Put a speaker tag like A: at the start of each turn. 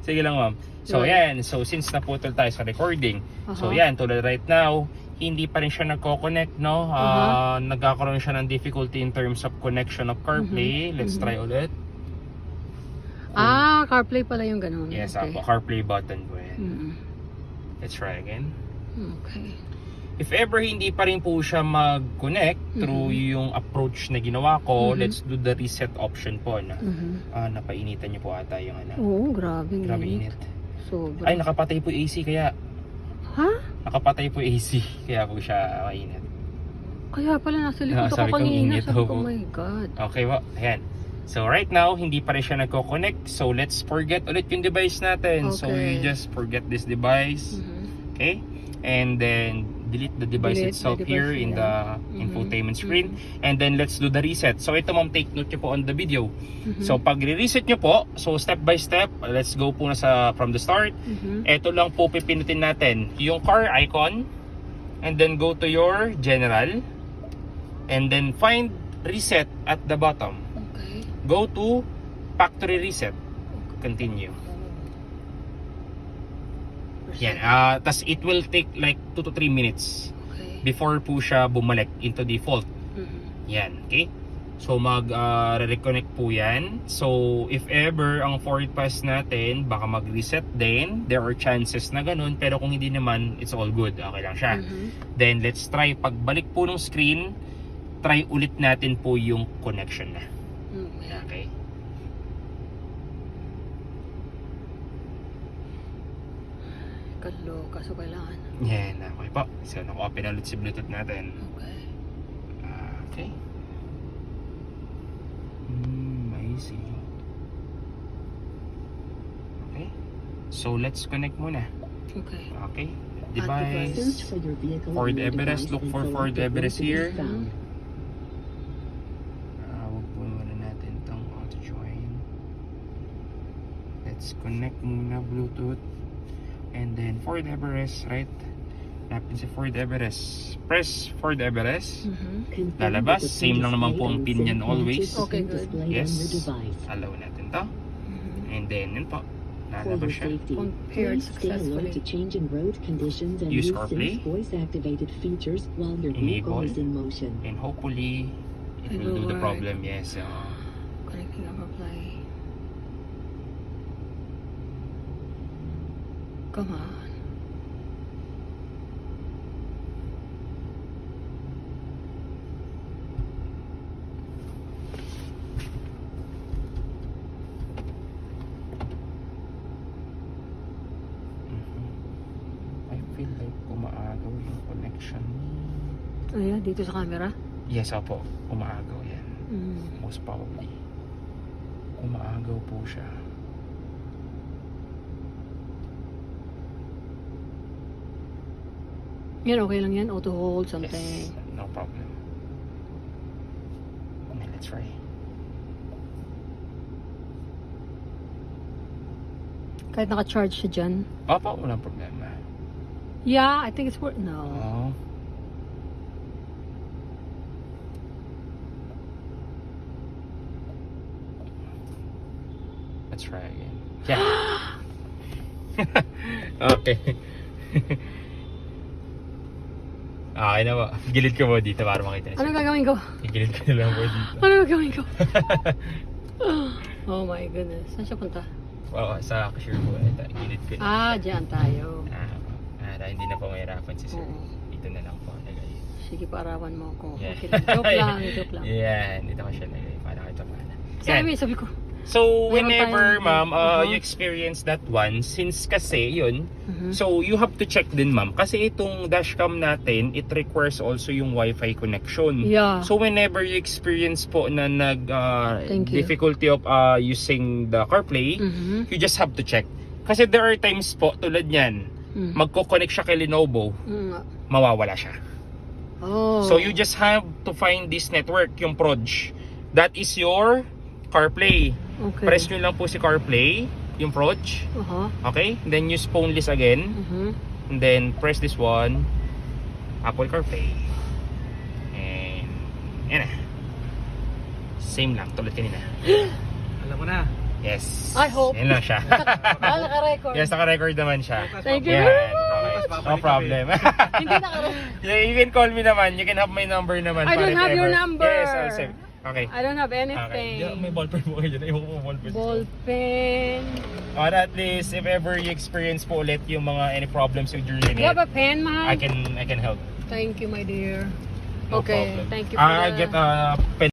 A: Sige lang, ma'am. So, yan. So, since naputol tayo sa recording, so, yan. Tulad right now, hindi pa rin siya nagko-connect, no? Nagkakaroon siya ng difficulty in terms of connection of CarPlay. Let's try ulit.
B: CarPlay pala yung ganun.
A: Yes,
B: okay.
A: CarPlay button po yan. Let's try again.
B: Okay.
A: If ever hindi pa rin po siya mag-connect through yung approach na ginawa ko, let's do the reset option po na napainitan niyo po ata yung ano.
B: Oo, grabe.
A: Grabe init.
B: Sobra.
A: Ay, nakapatay po AC kaya.
B: Ha?
A: Nakapatay po AC kaya po siya mainit.
B: Kaya pala nasa likod ako
A: Sabi ko,
B: kanina.
A: init,
B: Sabi ko,
A: oh.
B: oh my God.
A: Okay po, ayan. So right now, hindi pa rin siya nagko-connect. So let's forget ulit yung device natin. So you just forget this device. Okay? And then delete the device itself here in the infotainment screen. And then let's do the reset. So ito, ma'am, take note nyo po on the video. So pag re-reset nyo po, so step by step, let's go po na from the start. Ito lang po pipinutin natin. Yung car icon. And then go to your general. And then find reset at the bottom.
B: Okay.
A: Go to factory reset. Continue. Yan. Tas it will take like 2 to 3 minutes before po siya bumalik into default. Yan. Okay? So mag-reconnect po yan. So if ever ang forward pass natin baka mag-reset din, there are chances na ganun, pero kung hindi naman, it's all good. Okay lang siya. Then let's try, pagbalik po ng screen, try ulit natin po yung connection na. Okay?
B: Kaloka, so kailangan.
A: Yan, okay po. So naka-open ulit si Bluetooth natin.
B: Okay.
A: Okay. I see. Okay. So let's connect muna.
B: Okay.
A: Okay. Device. Ford Everest. Look for Ford Everest here. Huwag po muna natin itong auto join. Let's connect muna Bluetooth. And then Ford Everest, right? Napin si Ford Everest. Press Ford Everest. Lalabas. Same lang naman po ang pin yan always.
B: Okay, good.
A: Yes. Allow natin to. And then, yun po. Lalabas siya.
B: Compared successfully.
C: To changing road conditions and
A: Use
C: use
A: CarPlay.
C: voice-activated features while your vehicle
A: Enable.
C: is in motion.
A: And hopefully, it will do the problem. Yes.
B: Connecting our play. Come on.
A: I feel like umaagaw yung connection.
B: Ayan, dito sa camera?
A: Yes, opo. Umaagaw yan. Most probably. Umaagaw po siya.
B: Yan, okay lang yan. Auto hold, something.
A: Yes, no problem. Okay, let's try.
B: Kahit naka-charge siya dyan.
A: Opo, walang problema.
B: Yeah, I think it's worth. No.
A: Oh. Let's try again. Yeah. Okay. Okay na po. Gilid ko mo dito para makita niyo.
B: Ano gagawin ko?
A: Gilid ko na lang po dito.
B: Ano gagawin ko? Oh my goodness. Saan siya punta?
A: Oo, sa cashier po. Ito, gilid ko na.
B: Dyan tayo.
A: Hindi na po mahirapan si sir.
B: Oo.
A: Dito na lang po lagay.
B: Sige, parawan mo ako.
A: Yeah.
B: Okay, joke lang, joke lang.
A: Yan, dito ko siya lagay para kita mana.
B: Sabi ko.
A: So,
B: Meron
A: whenever,
B: tayong-
A: ma'am, you experience that one, since kasi yun, so you have to check din, ma'am. Kasi itong dashcam natin, it requires also yung Wi-Fi connection.
B: Yeah.
A: So, whenever you experience po na
B: Thank you.
A: difficulty of using the CarPlay, you just have to check. Kasi there are times po, tulad yan, magko-connect siya kay Lenovo, mawawala siya.
B: Oh.
A: So, you just have to find this network, yung Proj. That is your CarPlay.
B: Okay.
A: Press nyo lang po si CarPlay, yung Proj. Okay? Then use phone list again. And then press this one, Apple CarPlay. And yan na. Same lang, tulad kanina.
D: Alam mo na.
A: Yes.
B: I hope.
A: Yan lang siya.
B: Naka-record.
A: Yes, naka-record naman siya.
B: Thank you
A: Yan.
B: very much.
A: Okay. No problem.
B: Hindi naka-record.
A: You can call me naman. You can have my number naman.
B: I don't
A: if
B: have your
A: ever.
B: number.
A: Yes, I'll save. Okay.
B: I don't have
A: Okay.
B: anything.
A: Yeah, may ballpen mo kayo dyan. Ayaw ko ballpen.
B: Ballpen.
A: Or at least, if ever you experience po ulit yung mga any problems with your
B: Do you
A: unit,
B: have a pen, mahal?
A: I can help.
B: Thank you, my dear.
A: No
B: Okay,
A: problem.
B: thank you
A: I'll
B: the-
A: get a pen